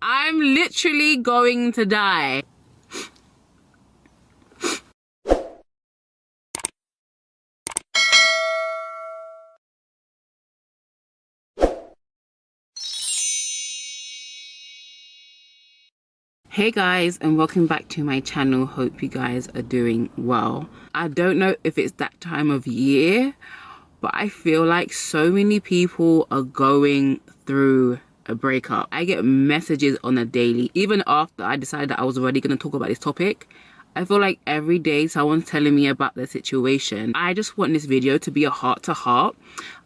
I'm literally going to die. Hey guys, and welcome back to my channel. Hope you guys are doing well. I don't know if it's that time of year, but I feel like so many people are going through a breakup. I get messages on a daily, even after I decided that I was already going to talk about this topic. I feel like every day someone's telling me about their situation. I just want this video to be a heart to heart.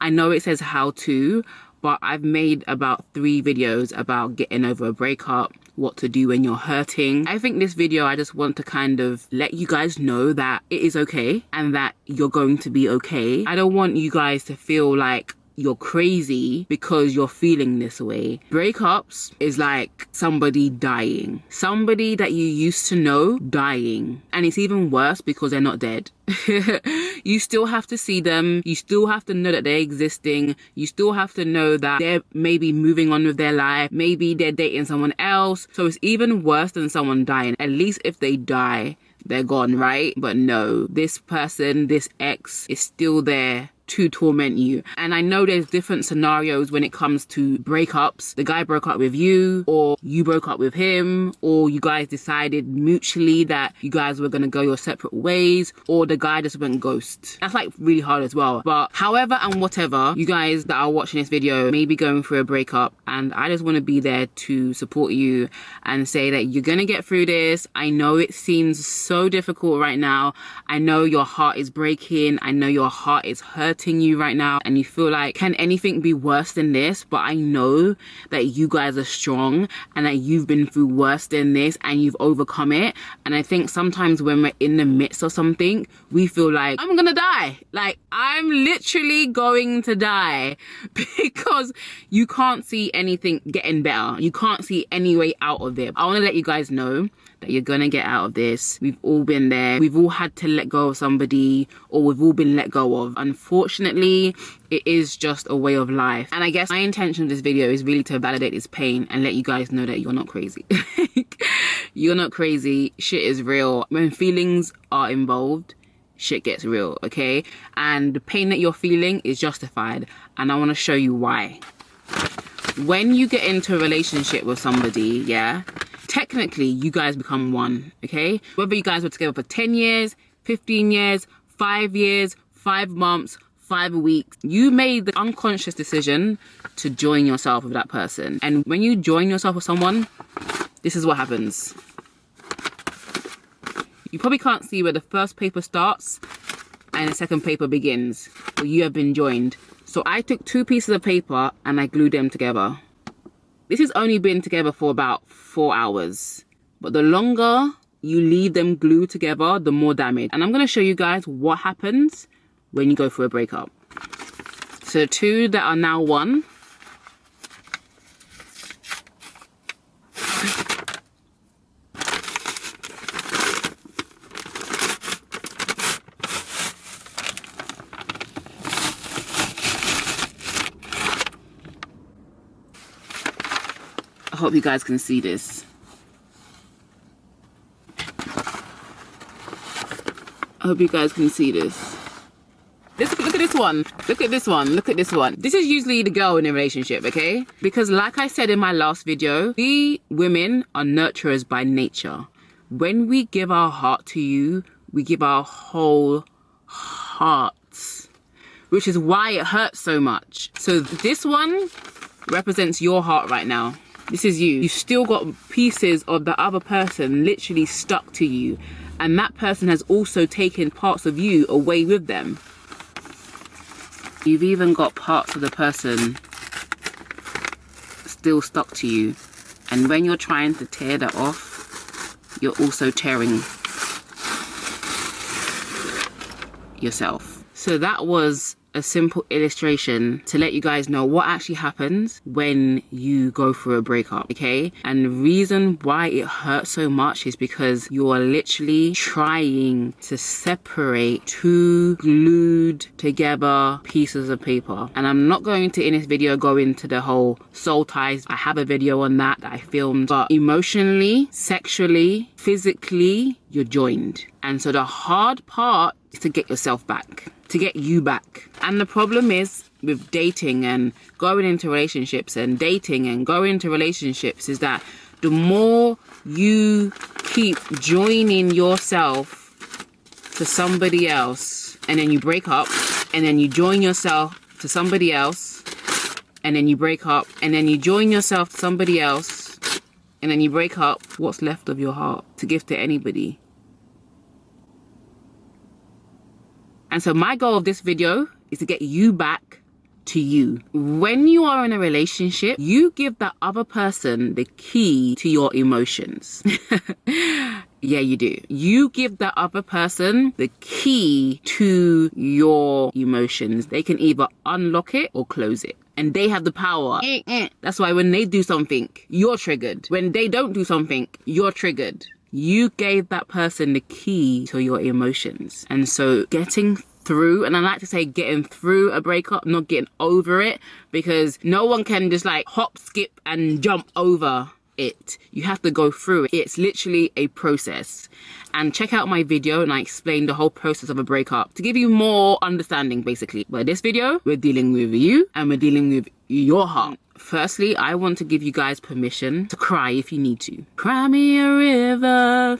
I know it says how to, but I've made about 3 videos about getting over a breakup, what to do when you're hurting. I think this video, I just want to kind of let you guys know that it is okay and that you're going to be okay. I don't want you guys to feel like you're crazy because you're feeling this way. Breakups is like somebody dying. Somebody that you used to know dying. And it's even worse because they're not dead. You still have to see them. You still have to know that they're existing. You still have to know that they're maybe moving on with their life. Maybe they're dating someone else. So it's even worse than someone dying. At least if they die, they're gone, right? But no, this person, this ex is still there to torment you. And I know there's different scenarios when it comes to breakups. The guy broke up with you, or you broke up with him, or you guys decided mutually that you guys were gonna go your separate ways, or the guy just went ghost. That's like really hard as well. But however and whatever, you guys that are watching this video may be going through a breakup, and I just want to be there to support you and say that you're gonna get through this. I know it seems so difficult right now. I know your heart is breaking. I know your heart is hurting you right now, and you feel like, can anything be worse than this? But I know that you guys are strong and that you've been through worse than this and you've overcome it. And I think sometimes when we're in the midst of something, we feel like, I'm gonna die. Like, I'm literally going to die, because you can't see anything getting better. You can't see any way out of it. I want to let you guys know that you're gonna get out of this. We've all been there. We've all had to let go of somebody, or we've all been let go of. Unfortunately, it is just a way of life. And I guess my intention of this video is really to validate this pain and let you guys know that you're not crazy. You're not crazy. Shit is real. When feelings are involved, shit gets real, okay? And the pain that you're feeling is justified, and I want to show you why. When you get into a relationship with somebody, yeah, technically you guys become one, okay? Whether you guys were together for 10 years, 15 years, 5 years, 5 months, 5 weeks, you made the unconscious decision to join yourself with that person. And when you join yourself with someone, this is what happens. You probably can't see where the first paper starts and the second paper begins, but you have been joined. So I took 2 pieces of paper and I glued them together. This has only been together for about 4 hours, but the longer you leave them glued together, the more damage. And I'm going to show you guys what happens when you go through a breakup. So 2 that are now 1. I hope you guys can see this. I hope you guys can see this. Look at this one. Look at this one. Look at this one. This is usually the girl in a relationship, okay? Because like I said in my last video, we women are nurturers by nature. When we give our heart to you, we give our whole hearts, which is why it hurts so much. So this one represents your heart right now. This is you. You've still got pieces of the other person literally stuck to you. And that person has also taken parts of you away with them. You've even got parts of the person still stuck to you. And when you're trying to tear that off, you're also tearing yourself. So that was a simple illustration to let you guys know what actually happens when you go through a breakup, okay? And the reason why it hurts so much is because you are literally trying to separate two glued together pieces of paper. And I'm not going to, in this video, go into the whole soul ties. I have a video on that I filmed, but emotionally, sexually, physically, you're joined. And so the hard part is to get yourself back, to get you back. And the problem is with dating and going into relationships and dating and going into relationships is that the more you keep joining yourself to somebody else, and then you break up, and then you join yourself to somebody else, and then you break up, and then you join yourself to somebody else, and then you break up, what's left of your heart to give to anybody? And so my goal of this video is to get you back to you. When you are in a relationship, you give that other person the key to your emotions. Yeah, you do. You give that other person the key to your emotions. They can either unlock it or close it. And they have the power. That's why when they do something, you're triggered. When they don't do something, you're triggered. You gave that person the key to your emotions. And so getting through, and I like to say getting through a breakup, not getting over it, because no one can just like hop, skip and jump over it. You have to go through it. It's literally a process. And check out my video and I explain the whole process of a breakup to give you more understanding basically. But this video, we're dealing with you and we're dealing with your heart. Firstly, I want to give you guys permission to cry if you need to. Cry me a river.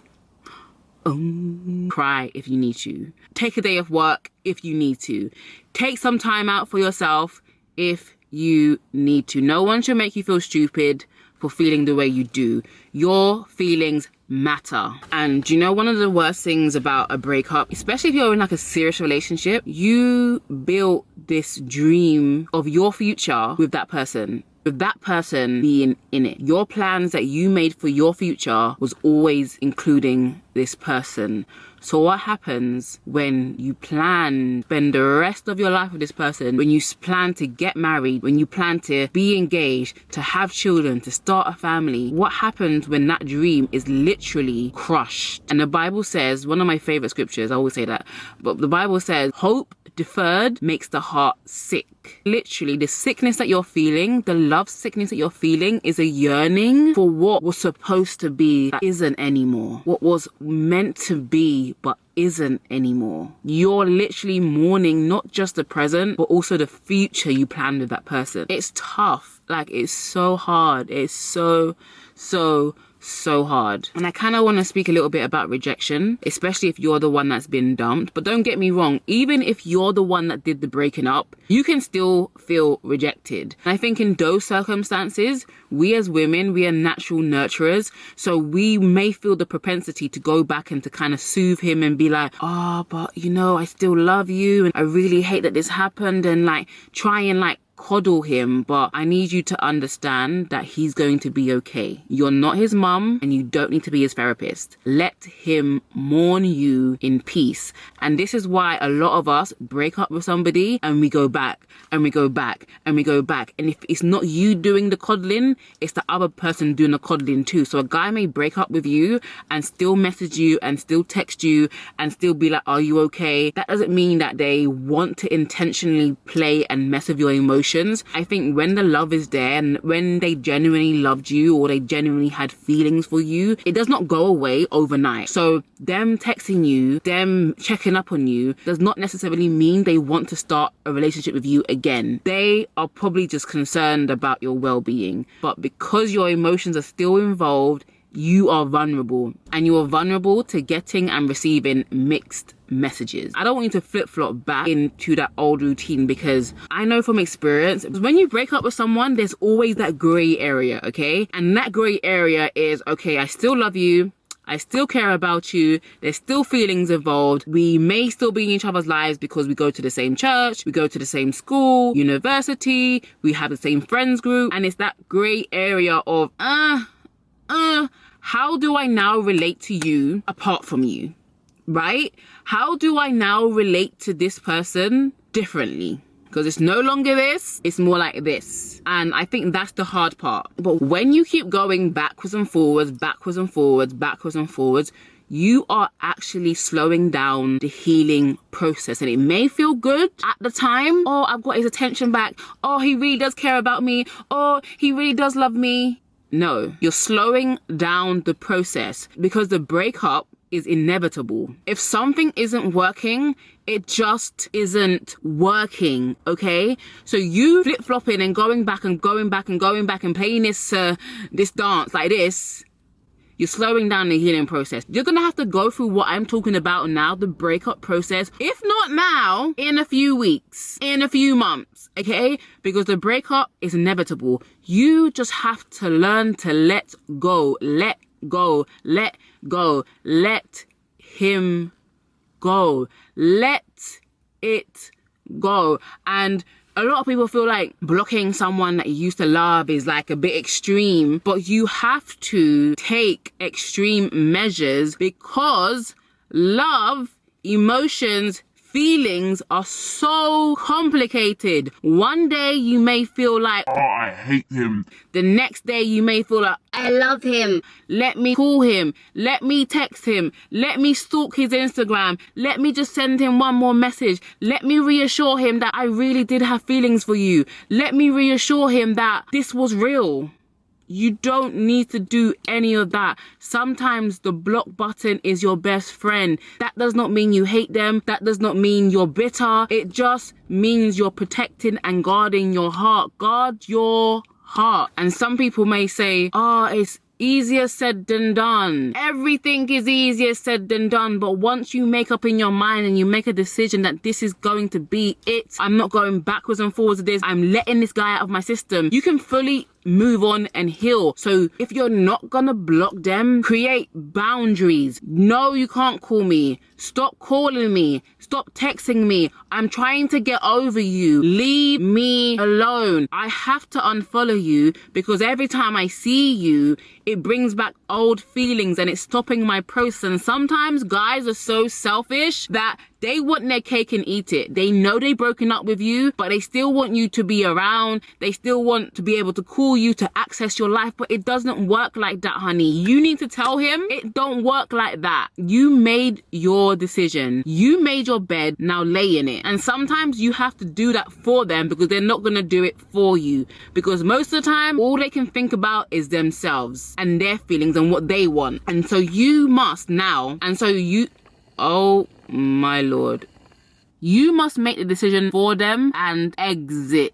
Cry if you need to. Take a day off work if you need to. Take some time out for yourself if you need to. No one should make you feel stupid for feeling the way you do. Your feelings matter. And you know, one of the worst things about a breakup, especially if you're in like a serious relationship, you built this dream of your future with that person. With that person being in it. Your plans that you made for your future was always including this person. So what happens when you plan spend the rest of your life with this person, when you plan to get married, when you plan to be engaged, to have children, to start a family? What happens when that dream is literally crushed? And the Bible says, one of my favorite scriptures, I always say that, but the Bible says, hope deferred makes the heart sick. Literally, the sickness that you're feeling, the love sickness that you're feeling is a yearning for what was supposed to be that isn't anymore. What was meant to be but isn't anymore. You're literally mourning not just the present but also the future you planned with that person. It's tough. Like, it's so hard. It's so hard. And I kind of want to speak a little bit about rejection, especially if you're the one that's been dumped. But don't get me wrong, even if you're the one that did the breaking up, you can still feel rejected. And I think in those circumstances, we as women, we are natural nurturers, so we may feel the propensity to go back and to kind of soothe him and be like, oh, but you know, I still love you and I really hate that this happened, and like try and like coddle him. But I need you to understand that he's going to be okay. You're not his mum and you don't need to be his therapist. Let him mourn you in peace. And this is why a lot of us break up with somebody and we go back and we go back and we go back. And if it's not you doing the coddling, it's the other person doing the coddling too. So a guy may break up with you and still message you and still text you and still be like, are you okay? That doesn't mean that they want to intentionally play and mess with your emotions. I think when the love is there and when they genuinely loved you or they genuinely had feelings for you, it does not go away overnight. So them texting you, them checking up on you does not necessarily mean they want to start a relationship with you again. They are probably just concerned about your well-being. But because your emotions are still involved, you are vulnerable, and you are vulnerable to getting and receiving mixed messages. I don't want you to flip-flop back into that old routine, because I know from experience, when you break up with someone, there's always that gray area, okay? And that gray area is, okay, I still love you, I still care about you, there's still feelings involved, we may still be in each other's lives because we go to the same church, we go to the same school, university, we have the same friends group, and it's that gray area of, how do I now relate to you apart from you, right? How do I now relate to this person differently? because it's no longer this, it's more like this. And I think that's the hard part. But when you keep going backwards and forwards, backwards and forwards, backwards and forwards, you are actually slowing down the healing process. And it may feel good at the time. Oh, I've got his attention back. Oh, he really does care about me. Oh, he really does love me. No, you're slowing down the process because the breakup is inevitable. If something isn't working, it just isn't working, okay? So you flip-flopping and going back and going back and going back and playing this dance like this, you're slowing down the healing process. You're gonna have to go through what I'm talking about now, the breakup process. If not now, in a few weeks, in a few months, okay? Because the breakup is inevitable. You just have to learn to let go, let go, let go, let him go, let it go. And a lot of people feel like blocking someone that you used to love is like a bit extreme, but you have to take extreme measures because love, emotions, feelings are so complicated. One day you may feel like, oh, I hate him. The next day you may feel like, I love him. Let me call him. Let me text him. Let me stalk his Instagram. Let me just send him one more message. Let me reassure him that I really did have feelings for you. Let me reassure him that this was real. You don't need to do any of that. Sometimes the block button is your best friend. That does not mean you hate them. That does not mean you're bitter. It just means you're protecting and guarding your heart. Guard your heart. And some people may say, oh, it's easier said than done. Everything is easier said than done. But once you make up in your mind and you make a decision that this is going to be it, I'm not going backwards and forwards with this, I'm letting this guy out of my system, you can fully move on and heal. So if you're not gonna block them, create boundaries. No, you can't call me. Stop calling me. Stop texting me. I'm trying to get over you. Leave me alone. I have to unfollow you because every time I see you, it brings back old feelings and it's stopping my process. And sometimes guys are so selfish that they want their cake and eat it. They know they've broken up with you, but they still want you to be around. They still want to be able to call you to access your life, but it doesn't work like that, honey. You need to tell him it don't work like that. You made your decision. You made your bed, now lay in it. And sometimes you have to do that for them because they're not gonna do it for you. Because most of the time, all they can think about is themselves and their feelings and what they want. And so you must now, oh my Lord, you must make the decision for them and exit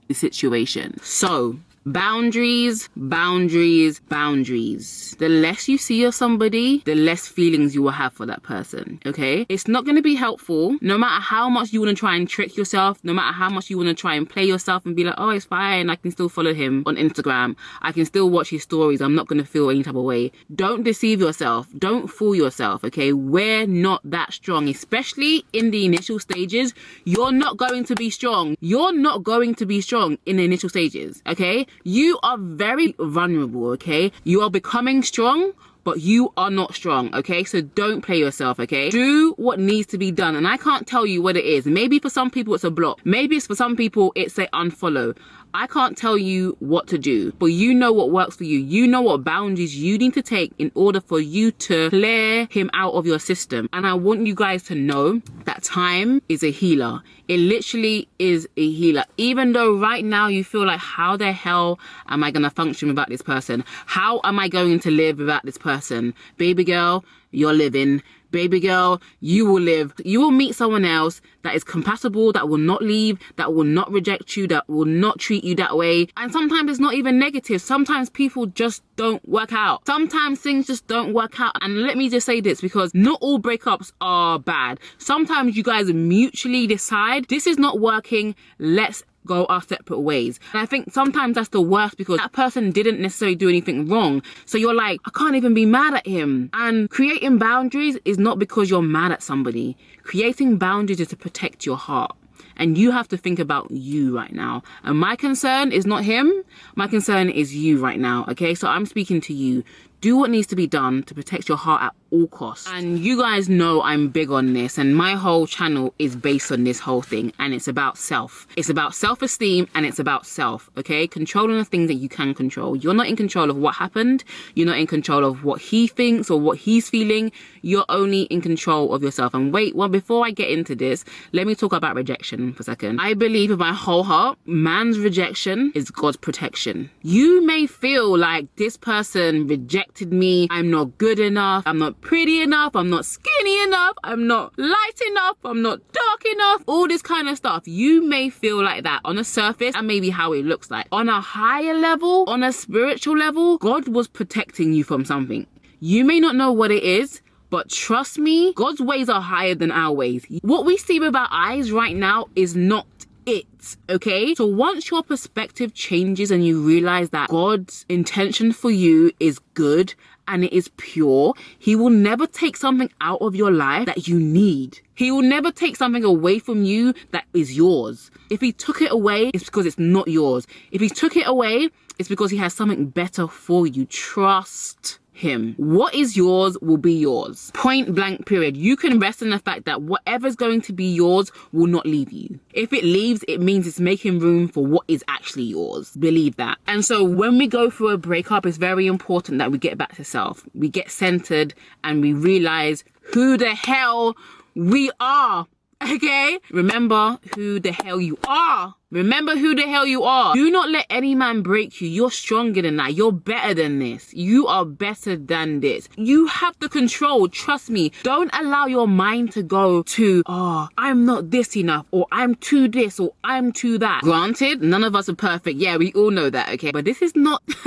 the situation. So boundaries, boundaries, boundaries. The less you see of somebody, the less feelings you will have for that person, okay? It's not going to be helpful, no matter how much you want to try and trick yourself, no matter how much you want to try and play yourself and be like, oh, it's fine, I can still follow him on Instagram, I can still watch his stories, I'm not going to feel any type of way. Don't deceive yourself, don't fool yourself, okay? We're not that strong, especially in the initial stages. You're not going to be strong. You're not going to be strong in the initial stages, okay? You are very vulnerable, okay? You are becoming strong, but you are not strong, okay? So don't play yourself, okay? Do what needs to be done. And I can't tell you what it is. Maybe for some people it's a block. Maybe it's for some people it's a unfollow. I can't tell you what to do, but you know what works for you. You know what boundaries you need to take in order for you to clear him out of your system. And I want you guys to know that time is a healer. It literally is a healer. Even though right now you feel like, how the hell am I going to function without this person? How am I going to live without this person? Baby girl, you're living. Baby girl, you will live. You will meet someone else that is compatible, that will not leave, that will not reject you, that will not treat you that way. And sometimes it's not even negative. Sometimes people just don't work out. Sometimes things just don't work out. And let me just say this, because not all breakups are bad. Sometimes you guys mutually decide, this is not working, let's go our separate ways. And I think sometimes that's the worst because that person didn't necessarily do anything wrong. So you're like, I can't even be mad at him. And creating boundaries is not because you're mad at somebody. Creating boundaries is to protect your heart. And you have to think about you right now. And my concern is not him. My concern is you right now, okay? So I'm speaking to you. Do what needs to be done to protect your heart at all costs. And you guys know I'm big on this, and my whole channel is based on this whole thing, and it's about self. It's about self-esteem, and it's about self, okay? Controlling the things that you can control. You're not in control of what happened. You're not in control of what he thinks or what he's feeling. You're only in control of yourself. And wait, well, before I get into this, let me talk about rejection for a second. I believe with my whole heart, man's rejection is God's protection. You may feel like this person rejected me. I'm not good enough. I'm not pretty enough. I'm not skinny enough. I'm not light enough. I'm not dark enough. All this kind of stuff. You may feel like that on the surface, and maybe how it looks like. On a higher level, on a spiritual level, God was protecting you from something. You may not know what it is, but trust me, God's ways are higher than our ways. What we see with our eyes right now is not it, okay? So once your perspective changes and you realize that God's intention for you is good and it is pure, he will never take something out of your life that you need. He will never take something away from you that is yours. If he took it away, it's because it's not yours. If he took it away, it's because he has something better for you. Trust him. What is yours will be yours. Point blank period. You can rest in the fact that whatever's going to be yours will not leave you. If it leaves, it means it's making room for what is actually yours. Believe that. And so when we go through a breakup, it's very important that we get back to self. We get centered and we realize who the hell we are. Okay? Remember who the hell you are. Remember who the hell you are. Do not let any man break you. You're stronger than that. You're better than this. You are better than this. You have the control. Trust me. Don't allow your mind to go to, oh, I'm not this enough, or I'm too this, or I'm too that. Granted, none of us are perfect. Yeah, we all know that, okay? But this is not, this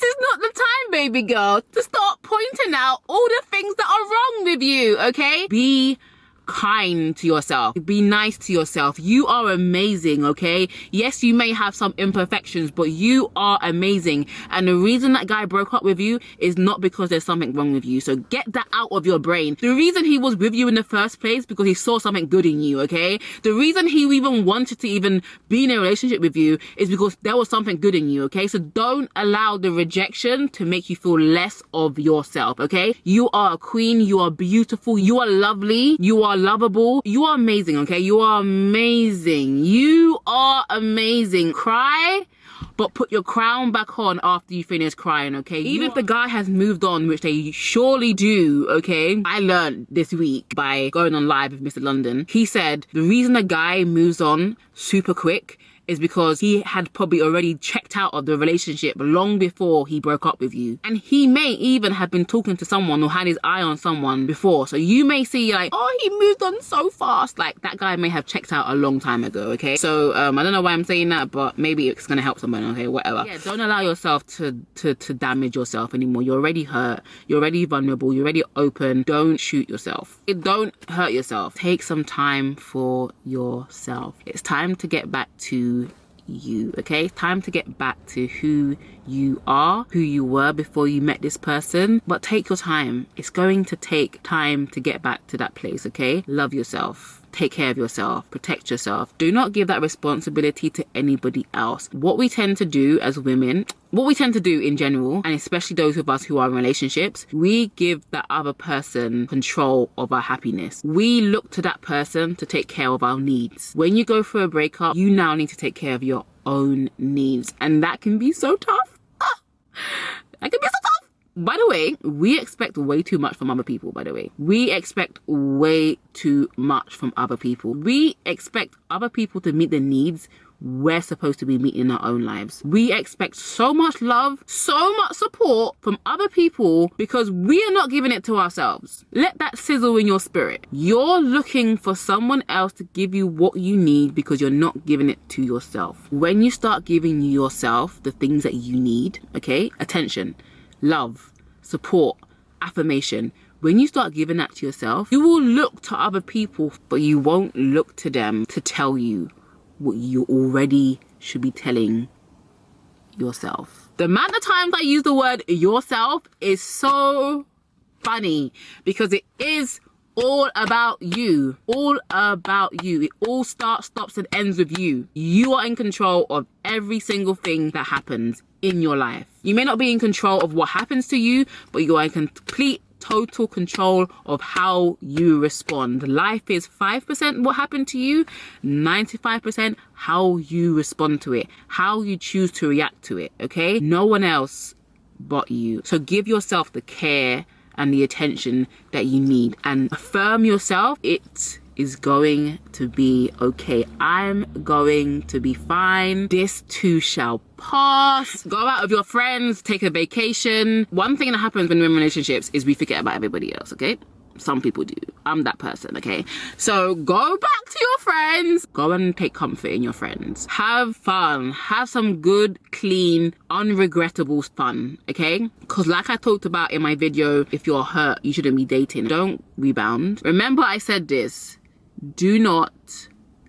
is not the time, baby girl, to start pointing out all the things that are wrong with you, okay? Be kind to yourself. Be nice to yourself. You are amazing, okay? Yes, you may have some imperfections, but you are amazing. And the reason that guy broke up with you is not because there's something wrong with you. So get that out of your brain. The reason he was with you in the first place because he saw something good in you, okay? The reason he even wanted to even be in a relationship with you is because there was something good in you, okay? So don't allow the rejection to make you feel less of yourself, okay? You are a queen. You are beautiful. You are lovely. You are lovable. You are amazing, okay? You are amazing. You are amazing. Cry, but put your crown back on after you finish crying, okay? Even if the guy has moved on, which they surely do, okay? I learned this week by going on live with Mr. London. He said the reason a guy moves on super quick is because he had probably already checked out of the relationship long before he broke up with you. And he may even have been talking to someone or had his eye on someone before. So you may see like, oh, he moved on so fast. Like that guy may have checked out a long time ago, okay? So I don't know why I'm saying that, but maybe it's gonna help someone, okay? Whatever. Yeah, don't allow yourself to damage yourself anymore. You're already hurt. You're already vulnerable. You're already open. Don't shoot yourself. Don't hurt yourself. Take some time for yourself. It's time to get back to you, okay? Time to get back to who you are, who you were before you met this person. But take your time. It's going to take time to get back to that place, okay? Love yourself. Take care of yourself. Protect yourself. Do not give that responsibility to anybody else. What we tend to do as women, what we tend to do in general, and especially those of us who are in relationships, we give that other person control of our happiness. We look to that person to take care of our needs. When you go through a breakup, you now need to take care of your own needs. And that can be so tough. That can be so tough. By the way, we expect way too much from other people, by the way. We expect way too much from other people. We expect other people to meet the needs we're supposed to be meeting in our own lives. We expect so much love, so much support from other people because we are not giving it to ourselves. Let that sizzle in your spirit. You're looking for someone else to give you what you need because you're not giving it to yourself. When you start giving yourself the things that you need, okay? Attention, love, support, affirmation. When you start giving that to yourself, you will look to other people, but you won't look to them to tell you what you already should be telling yourself. The amount of times I use the word yourself is so funny because it is All about you. All about you. It all starts, stops, and ends with you. You are in control of every single thing that happens in your life. You may not be in control of what happens to you, but you are in complete, total control of how you respond. Life is 5% what happened to you, 95% how you respond to it, how you choose to react to it, okay? No one else but you. So give yourself the care and the attention that you need, and affirm yourself. It is going to be okay. I'm going to be fine. This too shall pass. Go out with your friends, take a vacation. One thing that happens when we're in relationships is we forget about everybody else, okay? Some people do. I'm that person, okay? So go back to your friends. Go and take comfort in your friends. Have fun. Have some good, clean, unregrettable fun, okay? Because like I talked about in my video, if you're hurt, you shouldn't be dating. Don't rebound. Remember I said this. Do not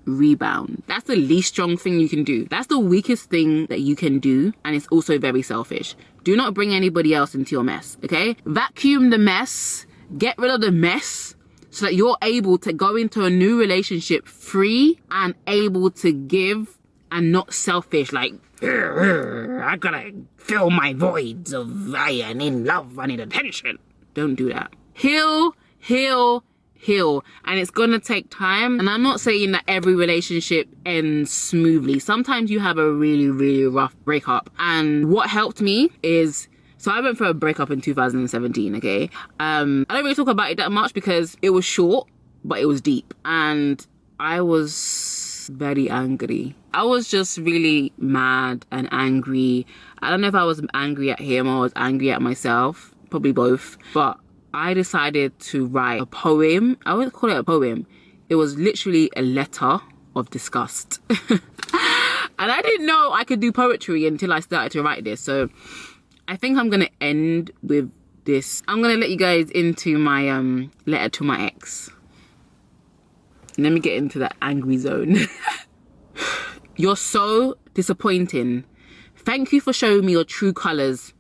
rebound. That's the least strong thing you can do. That's the weakest thing that you can do, and it's also very selfish. Do not bring anybody else into your mess, okay? Vacuum the mess. Get rid of the mess so that you're able to go into a new relationship free and able to give and not selfish, like, I gotta fill my voids of I need love, I need attention. Don't do that. Heal, heal, heal. And it's gonna take time. And I'm not saying that every relationship ends smoothly. Sometimes you have a really, really rough breakup. And what helped me is, so I went for a breakup in 2017, okay? I don't really talk about it that much because it was short, but it was deep. And I was very angry. I was just really mad and angry. I don't know if I was angry at him or I was angry at myself, probably both. But I decided to write a poem. I wouldn't call it a poem. It was literally a letter of disgust. And I didn't know I could do poetry until I started to write this. So I think I'm gonna end with this. I'm gonna let you guys into my letter to my ex. Let me get into that angry zone. You're so disappointing. Thank you for showing me your true colors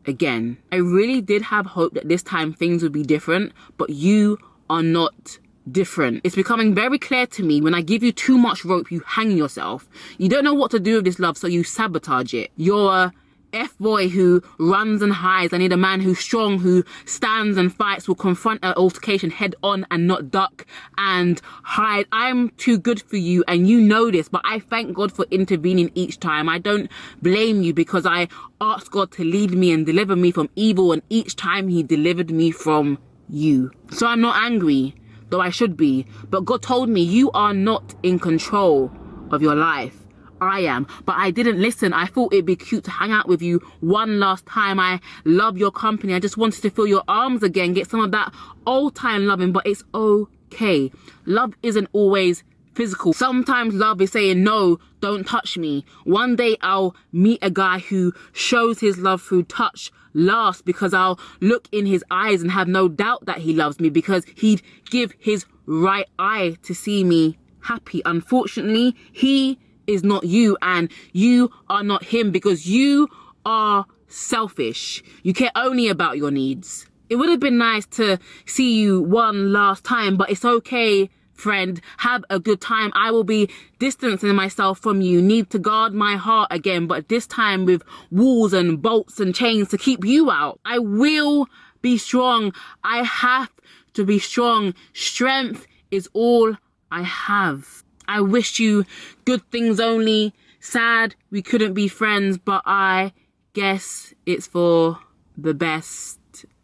again. I really did have hope that this time things would be different, but you are not different. It's becoming very clear to me when I give you too much rope, you hang yourself. You don't know what to do with this love, so you sabotage it. You're a F-boy who runs and hides. I need a man who's strong, who stands and fights, will confront an altercation head on and not duck and hide. I'm too good for you and you know this, but I thank God for intervening each time. I don't blame you because I asked God to lead me and deliver me from evil, and each time he delivered me from you. So I'm not angry, though I should be, but God told me you are not in control of your life. I am, but I didn't listen. I thought it'd be cute to hang out with you one last time. I love your company. I just wanted to feel your arms again, get some of that old time loving, but it's okay. Love isn't always physical. Sometimes love is saying, no, don't touch me. One day I'll meet a guy who shows his love through touch last, because I'll look in his eyes and have no doubt that he loves me, because he'd give his right eye to see me happy. Unfortunately, he is not you, and you are not him, because you are selfish. You care only about your needs. It would have been nice to see you one last time, but it's okay, friend. Have a good time. I will be distancing myself from you. Need to guard my heart again, but this time with walls and bolts and chains to keep you out. I will be strong. I have to be strong. Strength is all I have. I wish you good things only. Sad we couldn't be friends, but I guess it's for the best.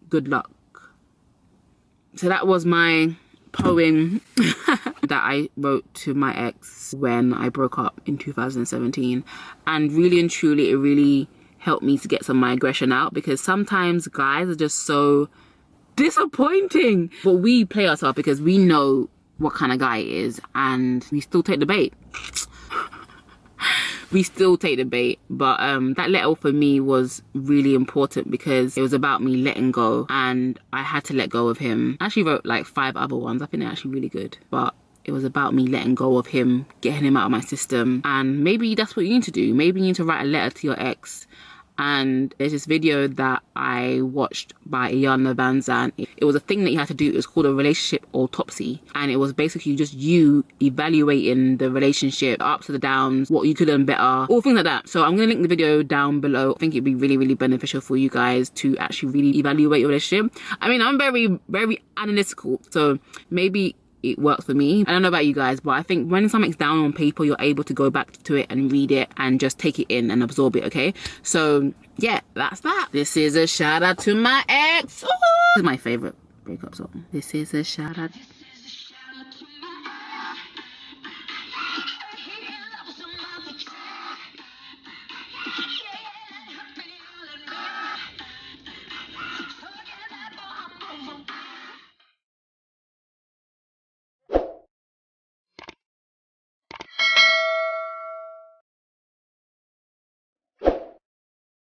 Good luck. So that was my poem that I wrote to my ex when I broke up in 2017. And really and truly, it really helped me to get some of my aggression out, because sometimes guys are just so disappointing. But we play ourselves because we know what kind of guy it is, and we still take the bait. We still take the bait. But that letter for me was really important because it was about me letting go, and I had to let go of him. I actually wrote like 5 other ones. I think they're actually really good, but it was about me letting go of him, getting him out of my system. And maybe that's what you need to do. Maybe you need to write a letter to your ex And there's this video that I watched by IYANLA VANZANT. It was a thing that you had to do. It was called a relationship autopsy, and it was basically just you evaluating the relationship, the ups and the downs, what you could have done better, all things like that. So I'm gonna link the video down below. I think it'd be really beneficial for you guys to actually really evaluate your relationship. I mean, I'm very analytical, so maybe it works for me. I don't know about you guys, but I think when something's down on paper, you're able to go back to it and read it and just take it in and absorb it, okay? So yeah, that's that. This is a shout out to my ex. Ooh! This is my favorite breakup song. This is a shout out.